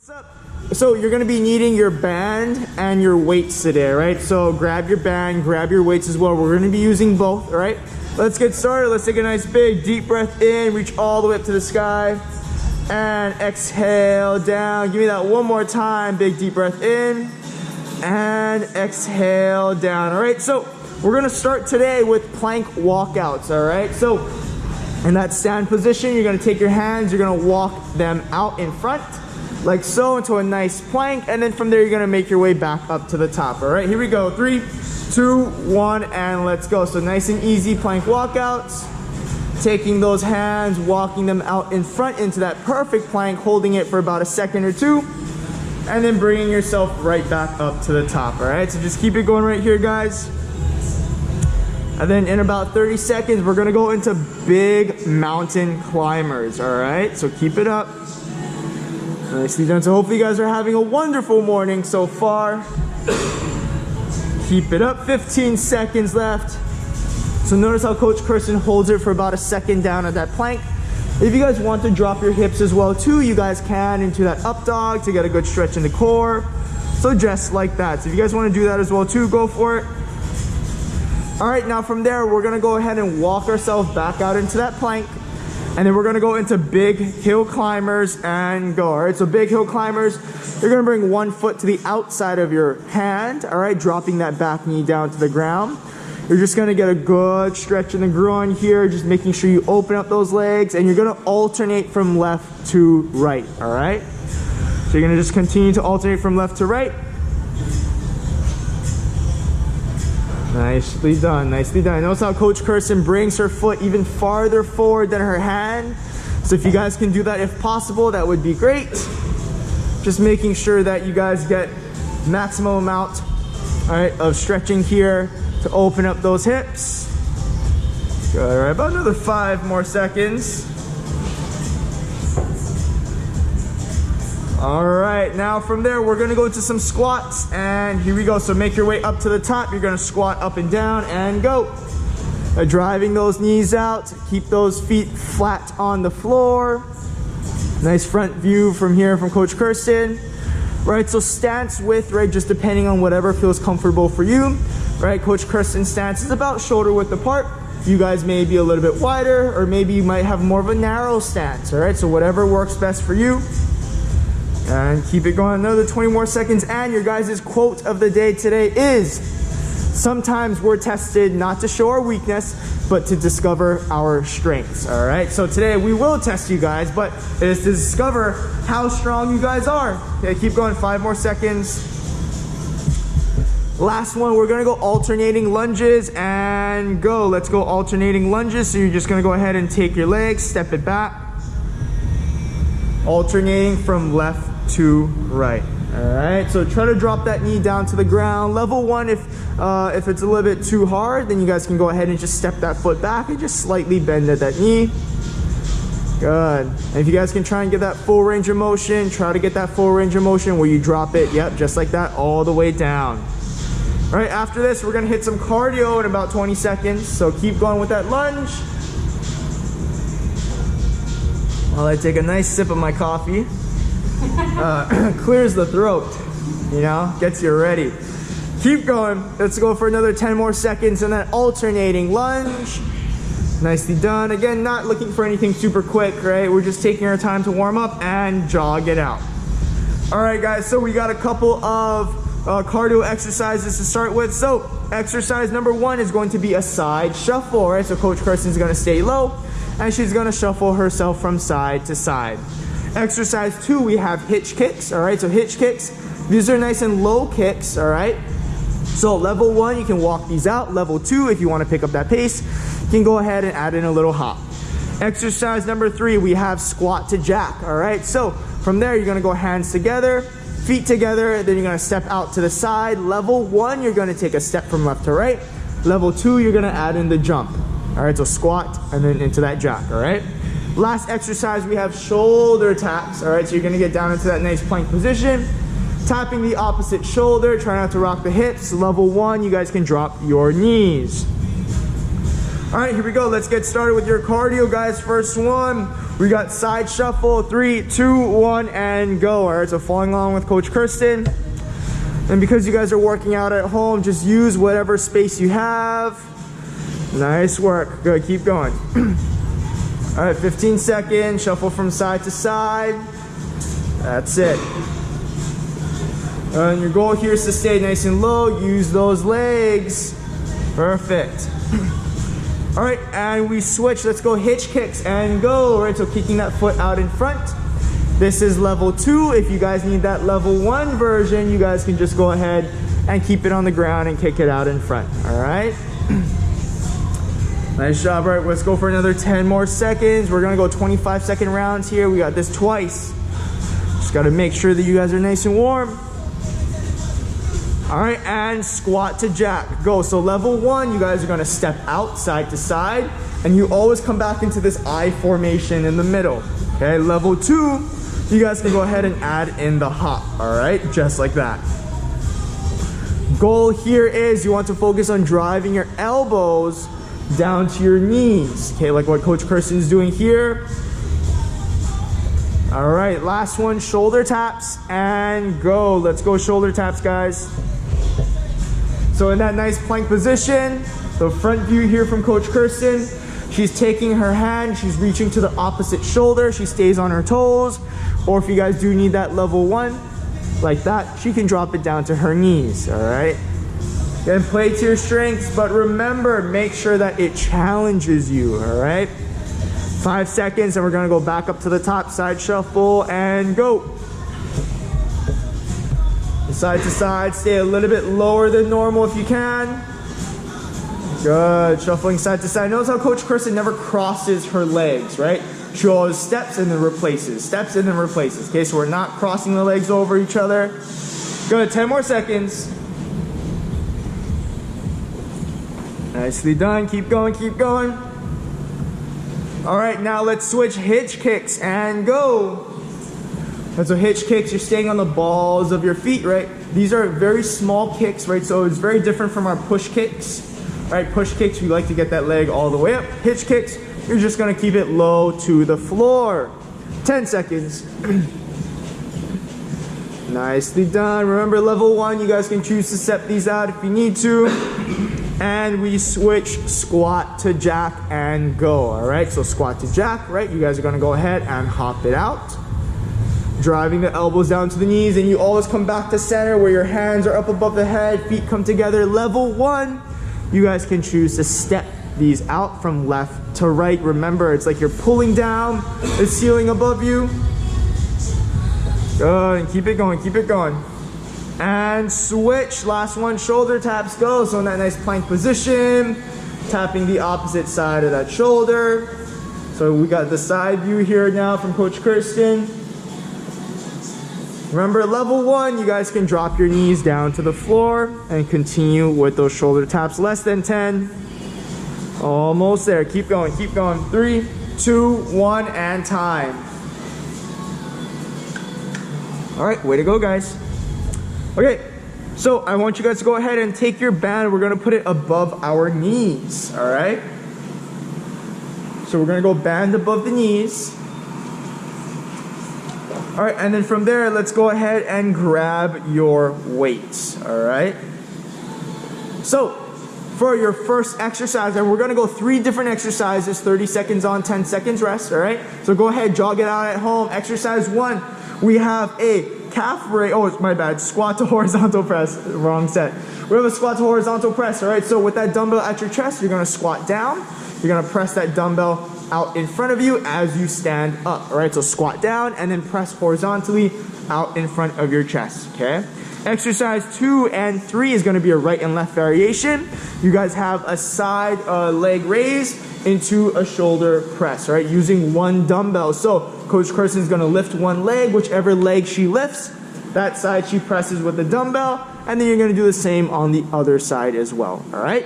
What's up? So you're gonna be needing your band and your weights today, right? So grab your band, grab your weights as well. We're gonna be using both, all right? Let's get started. Let's take a nice big deep breath in, reach all the way up to the sky, and exhale down. Give me that one more time. Big deep breath in, and exhale down. All right, so we're gonna start today with plank walkouts, all right? So in that stand position, you're gonna take your hands, you're gonna walk them out in front, like so, into a nice plank, and then from there you're gonna make your way back up to the top. All right, here we go. 3, 2, 1, and let's go. So nice and easy plank walkouts. Taking those hands, walking them out in front into that perfect plank, holding it for about a second or two, and then bringing yourself right back up to the top. All right, so just keep it going right here, guys. And then in about 30 seconds, we're gonna go into big mountain climbers. All right, so keep it up. Nicely done. So hopefully you guys are having a wonderful morning so far. Keep it up. 15 seconds left. So notice how Coach Kirsten holds it for about a second down at that plank. If you guys want to drop your hips as well too, you guys can into that up dog to get a good stretch in the core. So just like that. So if you guys want to do that as well too, go for it. All right, now from there, we're gonna go ahead and walk ourselves back out into that plank. And then we're gonna go into big hill climbers and go. All right, so big hill climbers, you're gonna bring one foot to the outside of your hand, all right, dropping that back knee down to the ground. You're just gonna get a good stretch in the groin here, just making sure you open up those legs, and you're gonna alternate from left to right, all right? So you're gonna just continue to alternate from left to right. Nicely done, nicely done. Notice how Coach Kirsten brings her foot even farther forward than her hand. So if you guys can do that if possible, that would be great. Just making sure that you guys get maximum amount, all right, of stretching here to open up those hips. Good, all right, about another 5 more seconds. All right, now from there, we're gonna go to some squats, and here we go. So make your way up to the top. You're gonna squat up and down and go. Driving those knees out, keep those feet flat on the floor. Nice front view from here from Coach Kirsten. Right, so stance width, right, just depending on whatever feels comfortable for you. Right, Coach Kirsten's stance is about shoulder width apart. You guys may be a little bit wider, or maybe you might have more of a narrow stance, all right? So whatever works best for you. And keep it going, another 20 more seconds. And your guys' quote of the day today is, sometimes we're tested not to show our weakness, but to discover our strengths, all right? So today we will test you guys, but it is to discover how strong you guys are. Okay, keep going, 5 more seconds. Last one, we're gonna go alternating lunges and go. Let's go alternating lunges. So you're just gonna go ahead and take your legs, step it back. Alternating from left to right. All right, so try to drop that knee down to the ground. Level 1, if it's a little bit too hard, then you guys can go ahead and just step that foot back and just slightly bend at that knee. Good. And if you guys can try and get that full range of motion, try to get that full range of motion where you drop it, yep, just like that, all the way down. All right, after this, we're gonna hit some cardio in about 20 seconds. So keep going with that lunge. While I take a nice sip of my coffee. Clears the throat, you know, gets you ready. Keep going. Let's go for another 10 more seconds and then alternating lunge. Nicely done. Again, not looking for anything super quick, right? We're just taking our time to warm up and jog it out. All right, guys, so we got a couple of cardio exercises to start with. So exercise number 1 is going to be a side shuffle, right? So Coach Kirsten's gonna stay low, and she's gonna shuffle herself from side to side. Exercise 2, we have hitch kicks, all right? So hitch kicks, these are nice and low kicks, all right? So level 1, you can walk these out. Level 2, if you wanna pick up that pace, you can go ahead and add in a little hop. Exercise number 3, we have squat to jack, all right? So from there, you're gonna go hands together, feet together, then you're gonna step out to the side. Level 1, you're gonna take a step from left to right. Level 2, you're gonna add in the jump. All right, so squat and then into that jack, all right? Last exercise, we have shoulder taps, all right? So you're gonna get down into that nice plank position, tapping the opposite shoulder, try not to rock the hips. Level 1, you guys can drop your knees. All right, here we go. Let's get started with your cardio, guys. First one, we got side shuffle. 3, 2, 1, and go. All right, so following along with Coach Kirsten. And because you guys are working out at home, just use whatever space you have. Nice work. Good, keep going. All right, 15 seconds. Shuffle from side to side. That's it. And your goal here is to stay nice and low. Use those legs. Perfect. All right, and we switch. Let's go hitch kicks and go. All right, so kicking that foot out in front. This is level 2. If you guys need that level 1 version, you guys can just go ahead and keep it on the ground and kick it out in front. All right. Nice job. All right, let's go for another 10 more seconds. We're gonna go 25-second rounds here. We got this twice. Just gotta make sure that you guys are nice and warm. All right, and squat to jack, go. So level 1, you guys are gonna step out side to side, and you always come back into this I formation in the middle. Okay, level 2, you guys can go ahead and add in the hop, all right, just like that. Goal here is you want to focus on driving your elbows down to your knees, okay, like what Coach Kirsten is doing here. All right, last one, shoulder taps and go. Let's go shoulder taps, guys. So in that nice plank position, the front view here from Coach Kirsten, she's taking her hand, she's reaching to the opposite shoulder, she stays on her toes, or if you guys do need that level 1, like that, she can drop it down to her knees, all right? Then play to your strengths, but remember, make sure that it challenges you, all right? 5 seconds, and we're gonna go back up to the top, side shuffle, and go. Side to side, stay a little bit lower than normal if you can. Good, shuffling side to side. Notice how Coach Kirsten never crosses her legs, right? She always steps and then replaces, steps and then replaces. Okay, so we're not crossing the legs over each other. Good, 10 more seconds. Nicely done, keep going, keep going. All right, now let's switch hitch kicks and go. And so hitch kicks, you're staying on the balls of your feet, right? These are very small kicks, right? So it's very different from our push kicks, right? Push kicks, we like to get that leg all the way up. Hitch kicks, you're just gonna keep it low to the floor. 10 seconds. Nicely done. Remember, level 1, you guys can choose to set these out if you need to. And we switch squat to jack and go, all right? So squat to jack, right? You guys are gonna go ahead and hop it out. Driving the elbows down to the knees, and you always come back to center where your hands are up above the head, feet come together. Level 1, you guys can choose to step these out from left to right. Remember, it's like you're pulling down the ceiling above you. Good, and keep it going, keep it going. And switch, last one, shoulder taps, go. So in that nice plank position, tapping the opposite side of that shoulder. So we got the side view here now from Coach Kirsten. Remember, level 1, you guys can drop your knees down to the floor and continue with those shoulder taps. Less than 10. Almost there. Keep going, keep going. 3, 2, 1, and time. All right, way to go, guys. Okay, so I want you guys to go ahead and take your band. We're gonna put it above our knees, all right? So we're gonna go band above the knees. All right, and then from there, let's go ahead and grab your weights, all right? So for your first exercise, and we're gonna go 3 different exercises, 30 seconds on, 10 seconds rest, all right? So go ahead, jog it out at home. Exercise 1, we have a calf raise, oh, it's my bad, squat to horizontal press, wrong set. We have a squat to horizontal press, all right? So with that dumbbell at your chest, you're gonna squat down, you're gonna press that dumbbell out in front of you as you stand up, all right? So squat down and then press horizontally out in front of your chest, okay? Exercise 2 and 3 is gonna be a right and left variation. You guys have a side leg raise into a shoulder press, all right? Using 1 dumbbell. So Coach Kirsten's gonna lift 1 leg, whichever leg she lifts, that side she presses with the dumbbell, and then you're gonna do the same on the other side as well, all right?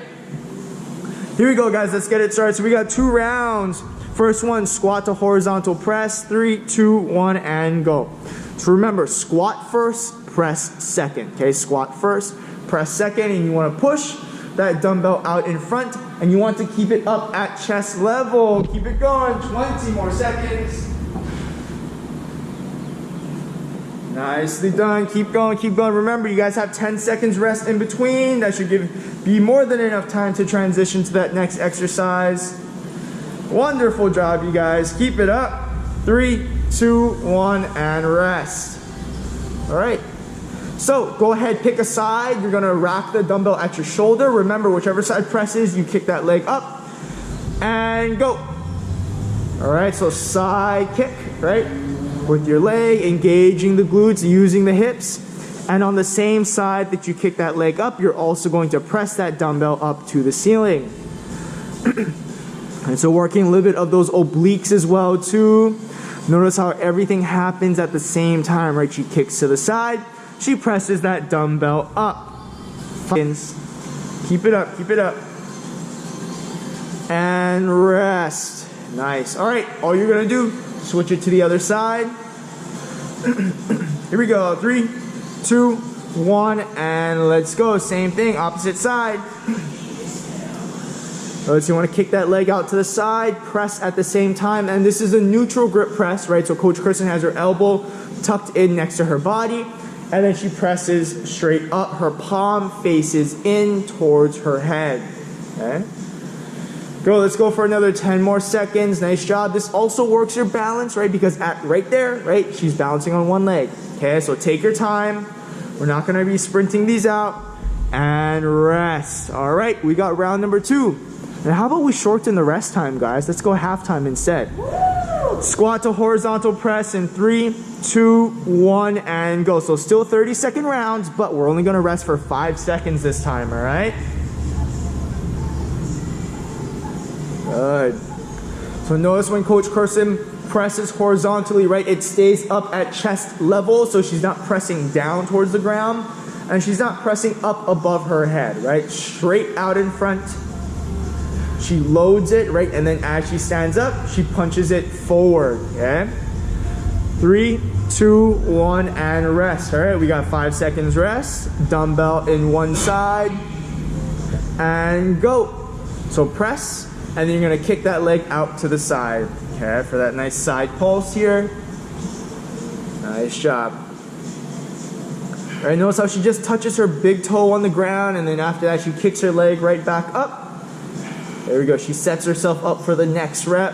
Here we go, guys, let's get it started. So we got 2 rounds. First one, squat to horizontal press. 3, 2, 1, and go. So remember, squat first, press second, okay? Squat first, press second, and you wanna push that dumbbell out in front and you want to keep it up at chest level. Keep it going, 20 more seconds. Nicely done. Keep going, keep going. Remember, you guys have 10 seconds rest in between. That should be more than enough time to transition to that next exercise. Wonderful job, you guys. Keep it up. 3, 2, 1, and rest. All right. So go ahead, pick a side. You're gonna rack the dumbbell at your shoulder. Remember, whichever side presses, you kick that leg up and go. All right, so side kick, right? With your leg, engaging the glutes, using the hips. And on the same side that you kick that leg up, you're also going to press that dumbbell up to the ceiling. And so working a little bit of those obliques as well too. Notice how everything happens at the same time, right? She kicks to the side, she presses that dumbbell up. Keep it up, keep it up. And rest. Nice. All right, all you're gonna do, switch it to the other side. Here we go. 3, 2, 1, and let's go. Same thing, opposite side. So you want to kick that leg out to the side, press at the same time, and this is a neutral grip press, right? So Coach Kristen has her elbow tucked in next to her body, and then she presses straight up. Her palm faces in towards her head. Okay? Go, let's go for another 10 more seconds. Nice job. This also works your balance, right? Because right there, right, she's balancing on one leg. Okay, so take your time. We're not going to be sprinting these out. And rest. All right, we got round number 2. And how about we shorten the rest time, guys? Let's go halftime instead. Woo! Squat to horizontal press in 3, 2, 1, and go. So still 30-second rounds, but we're only going to rest for 5 seconds this time, all right? Good. So notice when Coach Kirsten presses horizontally, right, it stays up at chest level, so she's not pressing down towards the ground, and she's not pressing up above her head, right? Straight out in front. She loads it, right, and then as she stands up, she punches it forward, okay? 3, 2, 1, and rest. All right, we got 5 seconds rest. Dumbbell in one side, and go. So press, and then you're gonna kick that leg out to the side, okay, for that nice side pulse here. Nice job. All right, notice how she just touches her big toe on the ground, and then after that, she kicks her leg right back up. There we go. She sets herself up for the next rep.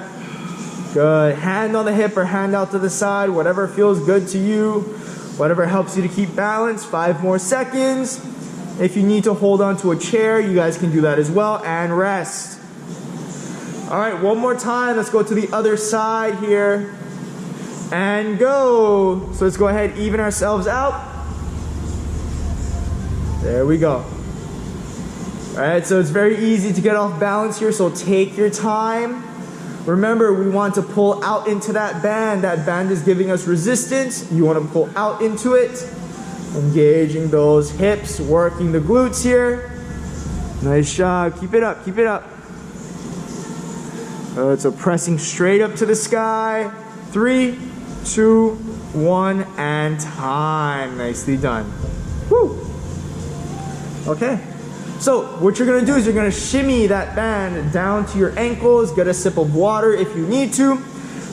Good. Hand on the hip or hand out to the side, whatever feels good to you, whatever helps you to keep balance. 5 more seconds. If you need to hold on to a chair, you guys can do that as well. And rest. All right, one more time. Let's go to the other side here. And go. So let's go ahead, even ourselves out. There we go. All right, so it's very easy to get off balance here, so take your time. Remember, we want to pull out into that band. That band is giving us resistance. You want to pull out into it. Engaging those hips, working the glutes here. Nice job. Keep it up, keep it up. So pressing straight up to the sky. 3, 2, 1, and time. Nicely done. Woo! Okay. So what you're gonna do is you're gonna shimmy that band down to your ankles, get a sip of water if you need to.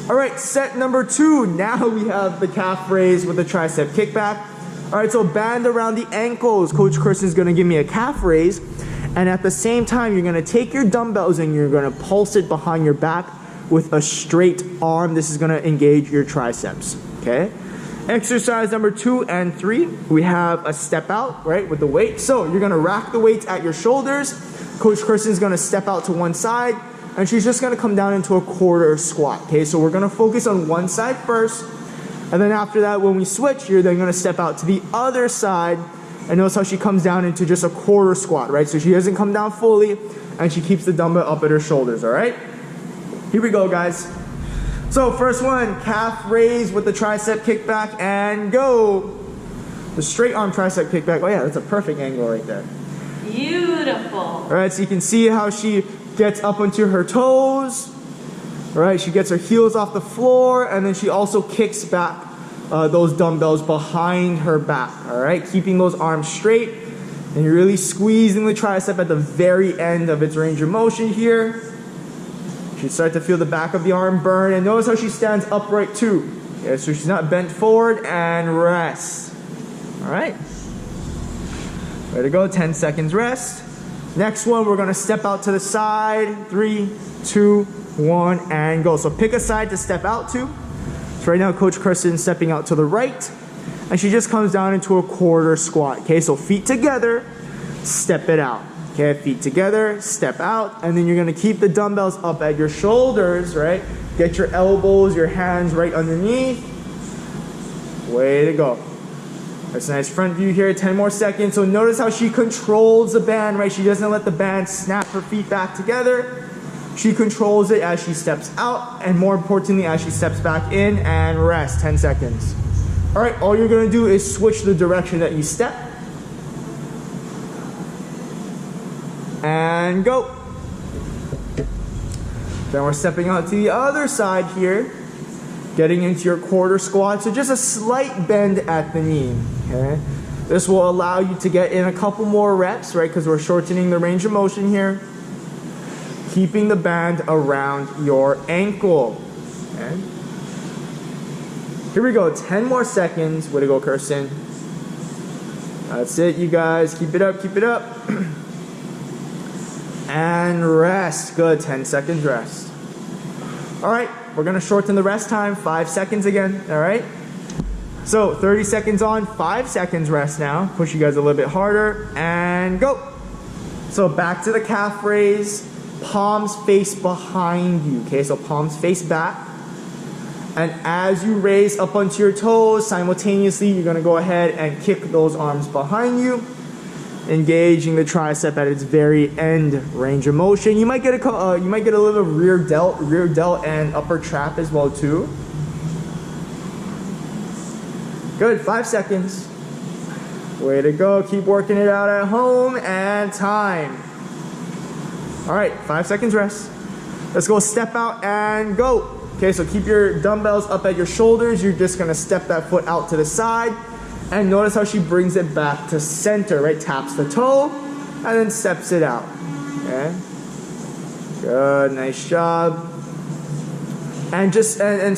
All right, set number 2. Now we have the calf raise with the tricep kickback. All right, so band around the ankles. Coach Kirsten's gonna give me a calf raise, and at the same time, you're gonna take your dumbbells and you're gonna pulse it behind your back with a straight arm. This is gonna engage your triceps, okay? Exercise number 2 and 3, we have a step out, right, with the weight. So you're gonna rack the weights at your shoulders. Coach Kirsten's gonna step out to one side, and she's just gonna come down into a quarter squat, okay? So we're gonna focus on one side first, and then after that, when we switch, you're then gonna step out to the other side, and notice how she comes down into just a quarter squat, right? So she doesn't come down fully, and she keeps the dumbbell up at her shoulders, all right? Here we go, guys. So first one, calf raise with the tricep kickback, and go. The straight arm tricep kickback. Oh yeah, that's a perfect angle right there. Beautiful. All right, so you can see how she gets up onto her toes. All right, she gets her heels off the floor, and then she also kicks back those dumbbells behind her back. All right, keeping those arms straight, And you're really squeezing the tricep at the very end of its range of motion here. You should start to feel the back of the arm burn. And notice how she stands upright too. Okay, so she's not bent forward, and rest. All right. Way to go, 10 seconds rest. Next one, we're gonna step out to the side. 3, 2, 1, and go. So pick a side to step out to. So right now, Coach Kirsten's stepping out to the right, and she just comes down into a quarter squat. Okay, so feet together, step it out. Okay, feet together, step out, and then you're gonna keep the dumbbells up at your shoulders, right? Get your elbows, your hands right underneath. Way to go. That's a nice front view here, 10 more seconds. So notice how she controls the band, right? She doesn't let the band snap her feet back together. She controls it as she steps out, and more importantly, as she steps back in, and rest, 10 seconds. All right, all you're gonna do is switch the direction that you step. And go. Then we're stepping out to the other side here, getting into your quarter squat. So just a slight bend at the knee, okay? This will allow you to get in a couple more reps, right? Because we're shortening the range of motion here. Keeping the band around your ankle, okay? Here we go, 10 more seconds. Way to go, Kirsten. That's it, you guys. Keep it up, keep it up. And rest. Good, 10 seconds rest. All right, we're gonna shorten the rest time, 5 seconds again, all right? So 30 seconds on, 5 seconds rest now. Push you guys a little bit harder, and go. So back to the calf raise, palms face behind you, okay? So palms face back. And as you raise up onto your toes, simultaneously, you're gonna go ahead and kick those arms behind you, engaging the tricep at its very end range of motion. You might get a little bit of rear delt and upper trap as well too. Good, 5 seconds. Way to go, keep working it out at home, and time. All right, 5 seconds rest. Let's go step out and go. Okay, so keep your dumbbells up at your shoulders. You're just gonna step that foot out to the side. And notice how she brings it back to center, right? Taps the toe and then steps it out. Okay. Good, nice job. And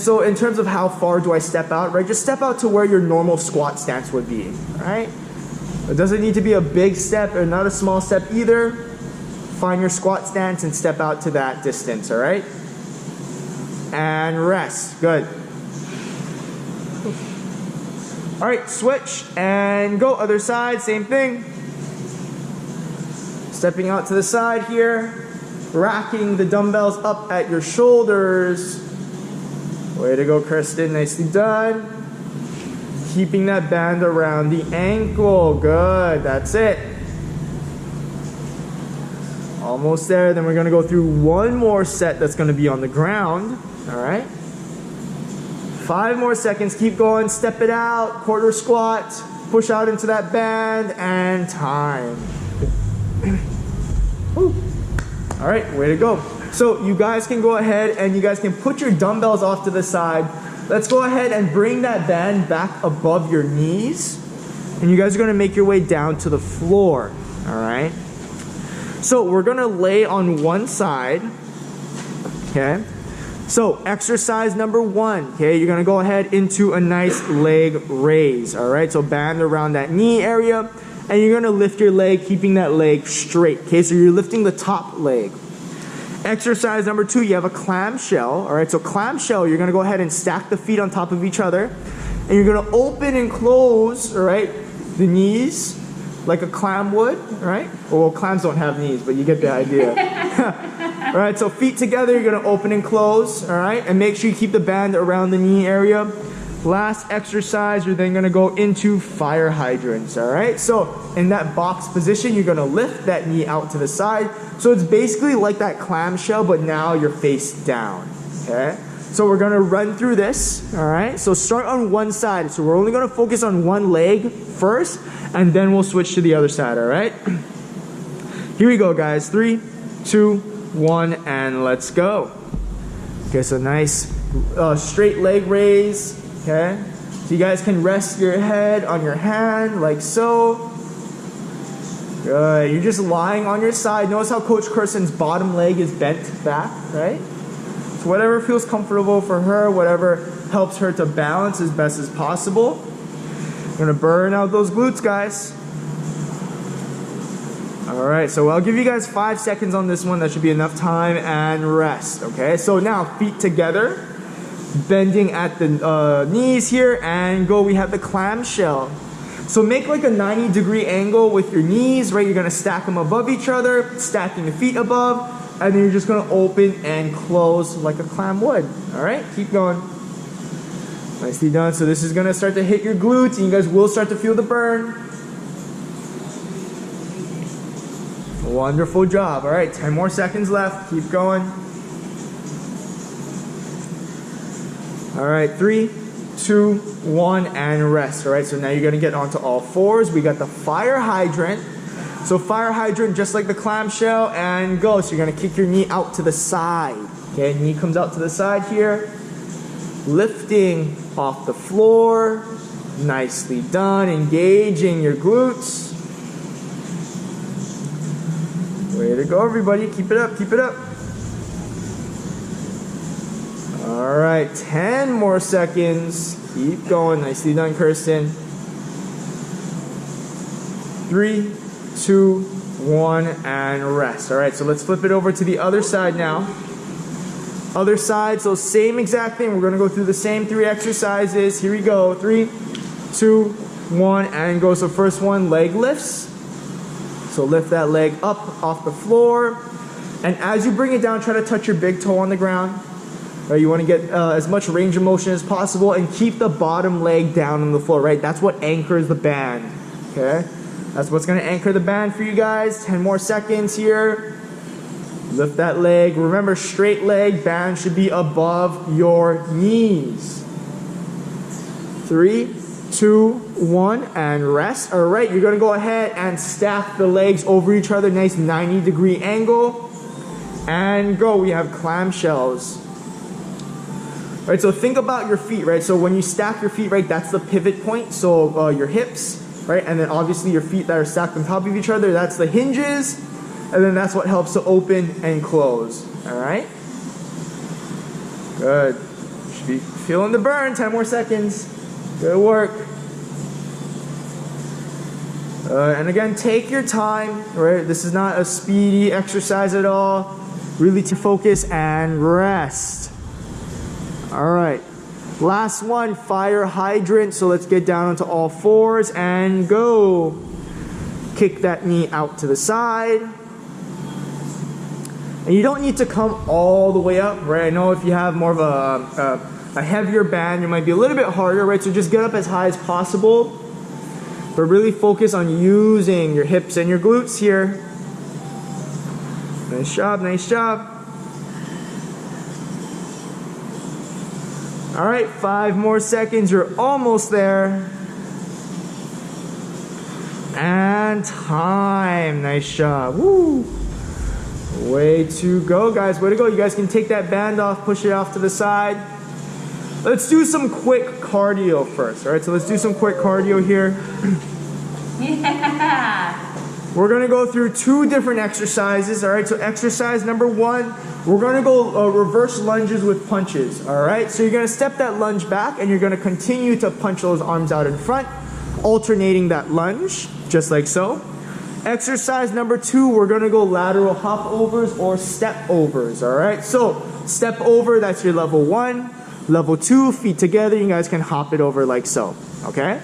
so in terms of how far do I step out, right? Just step out to where your normal squat stance would be, right? It doesn't need to be a big step or not a small step either. Find your squat stance and step out to that distance, all right? And rest, good. All right, switch and go. Other side, same thing. Stepping out to the side here, racking the dumbbells up at your shoulders. Way to go, Kristen, nicely done. Keeping that band around the ankle, good, that's it. Almost there, then we're gonna go through one more set that's gonna be on the ground, all right? 5 more seconds, keep going, step it out, quarter squat, push out into that band, and time. All right, way to go. So you guys can go ahead and you guys can put your dumbbells off to the side. Let's go ahead and bring that band back above your knees. And you guys are gonna make your way down to the floor, all right? So we're gonna lay on one side, okay? So exercise number 1, okay, you're gonna go ahead into a nice leg raise, all right? So band around that knee area, and you're gonna lift your leg, keeping that leg straight, okay? So you're lifting the top leg. Exercise number 2, you have a clamshell, all right? So clamshell, you're gonna go ahead and stack the feet on top of each other, and you're gonna open and close, all right, the knees like a clam would, all right? Well, clams don't have knees, but you get the idea. All right, so feet together, you're gonna open and close, all right? And make sure you keep the band around the knee area. Last exercise, you're then gonna go into fire hydrants, all right? So in that box position, you're gonna lift that knee out to the side. So it's basically like that clamshell, but now you're face down, okay? So we're gonna run through this, all right? So start on one side. So we're only gonna focus on one leg first, and then we'll switch to the other side, all right? Here we go, guys. 3, 2, 1, and let's go. Okay, so nice straight leg raise, okay? So you guys can rest your head on your hand like so. Good. You're just lying on your side. Notice how Coach Kirsten's bottom leg is bent back, right? So whatever feels comfortable for her, whatever helps her to balance as best as possible. You're gonna burn out those glutes, guys. All right, so I'll give you guys 5 seconds on this one. That should be enough time, and rest, okay? So now feet together, bending at the knees here, and go. We have the clamshell. So make like a 90-degree angle with your knees, right? You're gonna stack them above each other, stacking the feet above, and then you're just gonna open and close like a clam would. All right, keep going. Nicely done. So this is gonna start to hit your glutes, and you guys will start to feel the burn. Wonderful job. All right, 10 more seconds left. Keep going. All right, 3, 2, 1, and rest. All right, so now you're gonna get onto all fours. We got the fire hydrant. So fire hydrant, just like the clamshell, and go. So you're gonna kick your knee out to the side. Okay, knee comes out to the side here. Lifting off the floor. Nicely done. Engaging your glutes. Way to go, everybody. Keep it up, keep it up. All right, 10 more seconds. Keep going. Nicely done, Kirsten. 3, 2, 1, and rest. All right, so let's flip it over to the other side now. Other side, so same exact thing. We're gonna go through the same 3 exercises. Here we go. 3, 2, 1, and go. So first one, leg lifts. So lift that leg up off the floor. And as you bring it down, try to touch your big toe on the ground. Right, you want to get as much range of motion as possible and keep the bottom leg down on the floor, right? That's what anchors the band, okay? That's what's going to anchor the band for you guys. 10 more seconds here. Lift that leg. Remember, straight leg band should be above your knees. 3, 2, 1, and rest. All right, you're going to go ahead and stack the legs over each other. Nice 90-degree angle. And go. We have clamshells. Right, so think about your feet, right? So when you stack your feet, right, that's the pivot point. So your hips, right? And then obviously your feet that are stacked on top of each other, that's the hinges. And then that's what helps to open and close. All right? Good. Should be feeling the burn. 10 more seconds. Good work. And again, take your time, right? This is not a speedy exercise at all. Really to focus and rest. All right, last one, fire hydrant. So let's get down onto all fours and go. Kick that knee out to the side. And you don't need to come all the way up, right? I know if you have more of a heavier band, it might be a little bit harder, right? So just get up as high as possible. But really focus on using your hips and your glutes here. Nice job, nice job. All right, 5 more seconds. You're almost there. And time. Nice job. Woo. Way to go, guys. Way to go. You guys can take that band off, push it off to the side. Let's do some quick cardio first. All right, so let's do some quick cardio here. Yeah. We're gonna go through 2 different exercises. All right, so exercise number 1, we're gonna go reverse lunges with punches. All right, so you're gonna step that lunge back and you're gonna continue to punch those arms out in front, alternating that lunge, just like so. Exercise number 2, we're gonna go lateral hop overs or step overs. All right, so step over, that's your level 1. Level 2, feet together, you guys can hop it over like so, okay?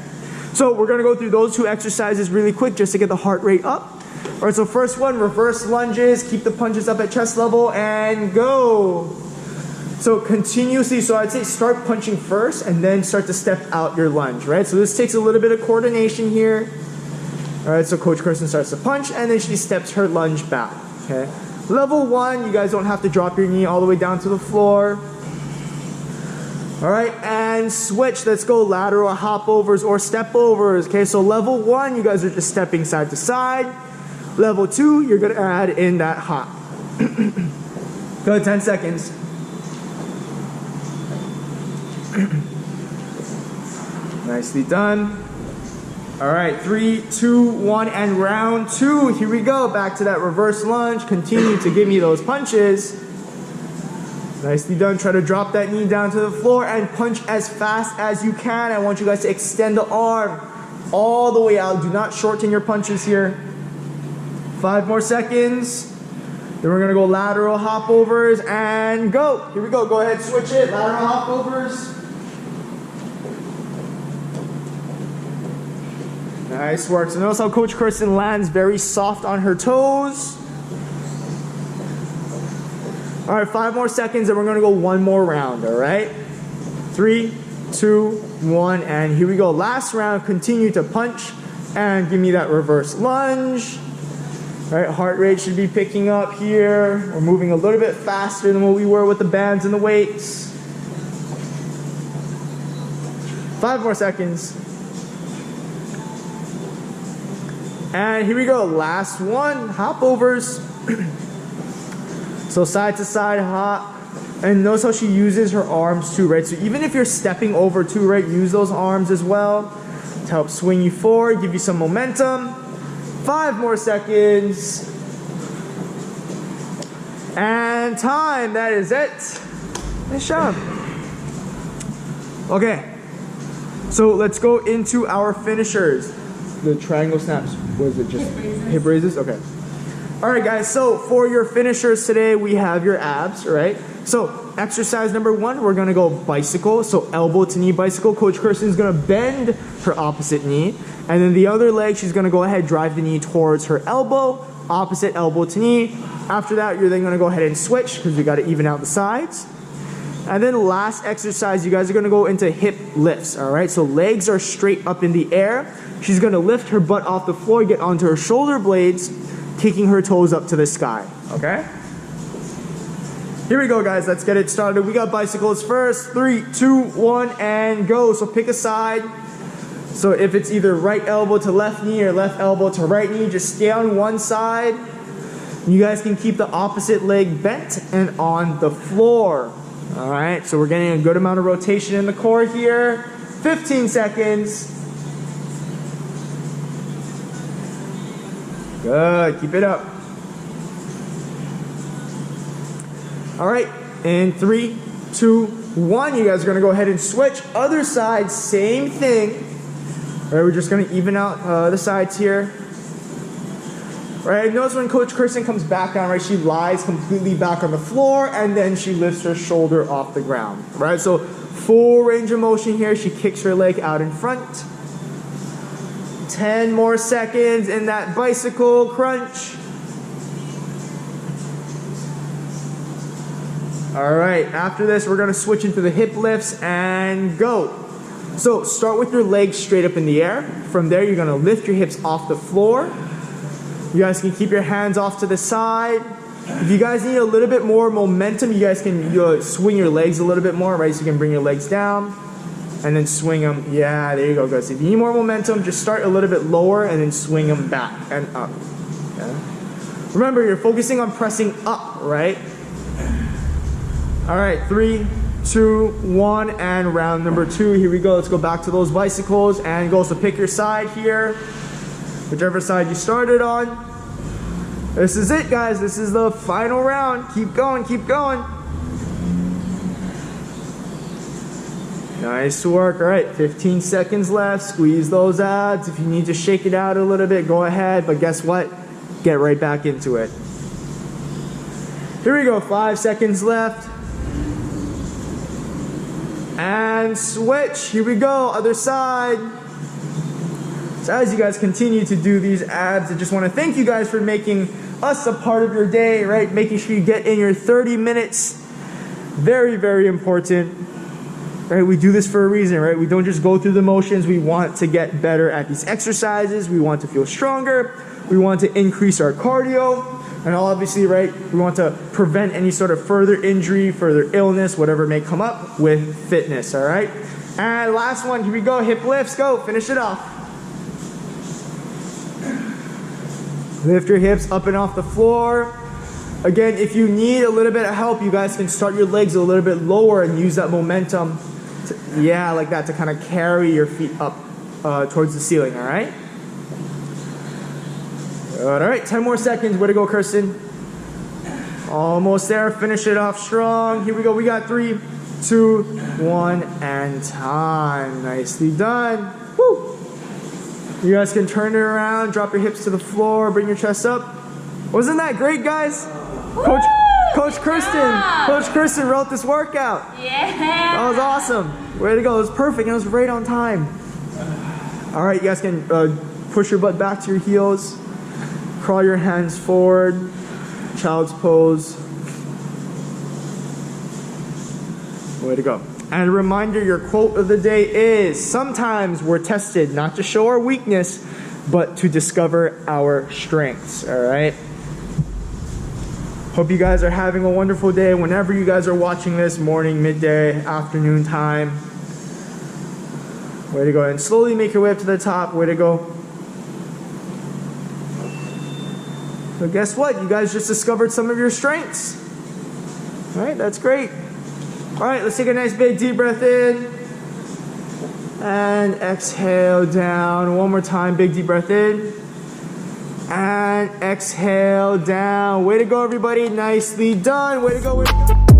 So we're gonna go through those 2 exercises really quick just to get the heart rate up. All right, so first one, reverse lunges, keep the punches up at chest level and go. So continuously, so I'd say start punching first and then start to step out your lunge, right? So this takes a little bit of coordination here. All right, so Coach Kirsten starts to punch and then she steps her lunge back, okay? Level 1, you guys don't have to drop your knee all the way down to the floor. All right, and switch. Let's go lateral hop overs or step overs. Okay, so level 1, you guys are just stepping side to side. Level 2, you're gonna add in that hop. Go, 10 seconds. Nicely done. All right, 3, 2, 1, and round 2. Here we go. Back to that reverse lunge. Continue to give me those punches. Nicely done. Try to drop that knee down to the floor and punch as fast as you can. I want you guys to extend the arm all the way out. Do not shorten your punches here. 5 more seconds. Then we're gonna go lateral hopovers and go. Here we go. Go ahead, switch it. Lateral hopovers. Nice work. So notice how Coach Kirsten lands very soft on her toes. All right, 5 more seconds and we're gonna go 1 more round, all right? 3, 2, 1, and here we go. Last round, continue to punch and give me that reverse lunge. All right, heart rate should be picking up here. We're moving a little bit faster than what we were with the bands and the weights. 5 more seconds. And here we go, last one, hop overs. So side to side hop. And notice how she uses her arms too, right? So even if you're stepping over too, right, use those arms as well to help swing you forward, give you some momentum. 5 more seconds. And time, that is it. Nice job. Okay, so let's go into our finishers. The triangle snaps, what is it, just hip raises? Okay. All right, guys, so for your finishers today, we have your abs, right? So exercise number 1, we're gonna go bicycle, so elbow to knee bicycle. Coach Kirsten's gonna bend her opposite knee, and then the other leg, she's gonna go ahead, drive the knee towards her elbow, opposite elbow to knee. After that, you're then gonna go ahead and switch, because we gotta even out the sides. And then last exercise, you guys are gonna go into hip lifts, all right? So legs are straight up in the air. She's gonna lift her butt off the floor, get onto her shoulder blades, kicking her toes up to the sky, okay? Here we go, guys, let's get it started. We got bicycles first. 3, 2, 1, and go. So pick a side. So if it's either right elbow to left knee or left elbow to right knee, just stay on one side. You guys can keep the opposite leg bent and on the floor. All right, so we're getting a good amount of rotation in the core here. 15 seconds. Good, keep it up. All right, in 3, 2, 1, you guys are gonna go ahead and switch. Other side, same thing. All right, we're just gonna even out the sides here. All right, notice when Coach Kirsten comes back down, right, she lies completely back on the floor and then she lifts her shoulder off the ground, right? So full range of motion here. She kicks her leg out in front. 10 more seconds in that bicycle crunch. All right, after this, we're gonna switch into the hip lifts and go. So start with your legs straight up in the air. From there, you're gonna lift your hips off the floor. You guys can keep your hands off to the side. If you guys need a little bit more momentum, you guys can swing your legs a little bit more, right? So you can bring your legs down and then swing them. Yeah, there you go, guys. If you need more momentum, just start a little bit lower and then swing them back and up. Okay? Remember, you're focusing on pressing up, right? All right, 3, 2, 1, and round number 2. Here we go. Let's go back to those bicycles and go. So pick your side here, whichever side you started on. This is it, guys. This is the final round. Keep going, keep going. Nice work. All right, 15 seconds left. Squeeze those abs. If you need to shake it out a little bit, go ahead. But guess what? Get right back into it. Here we go. 5 seconds left. And switch. Here we go. Other side. So as you guys continue to do these abs, I just want to thank you guys for making us a part of your day, right? Making sure you get in your 30 minutes. Very, very important. Right? We do this for a reason, right? We don't just go through the motions. We want to get better at these exercises. We want to feel stronger. We want to increase our cardio. And obviously, right, we want to prevent any sort of further injury, further illness, whatever may come up with fitness, all right? And last one, here we go, hip lifts, go, finish it off. Lift your hips up and off the floor. Again, if you need a little bit of help, you guys can start your legs a little bit lower and use that momentum, like that, to kind of carry your feet up. towards the ceiling, all right? All right, 10 more seconds. Way to go, Kirsten. Almost there. Finish it off strong. Here we go. We got 3, 2, 1, and time. Nicely done. Woo! You guys can turn it around, drop your hips to the floor, bring your chest up. Wasn't that great, guys? Coach Kirsten wrote this workout. Yeah. That was awesome. Way to go. It was perfect. It was right on time. All right, you guys can push your butt back to your heels. Crawl your hands forward. Child's pose. Way to go. And a reminder, your quote of the day is, sometimes we're tested not to show our weakness, but to discover our strengths, all right? Hope you guys are having a wonderful day whenever you guys are watching this, morning, midday, afternoon time. Way to go. And slowly make your way up to the top. Way to go. So guess what? You guys just discovered some of your strengths. All right, that's great. All right, let's take a nice big deep breath in. And exhale down. One more time, big deep breath in. And exhale down. Way to go, everybody. Nicely done. Way to go. Way to go.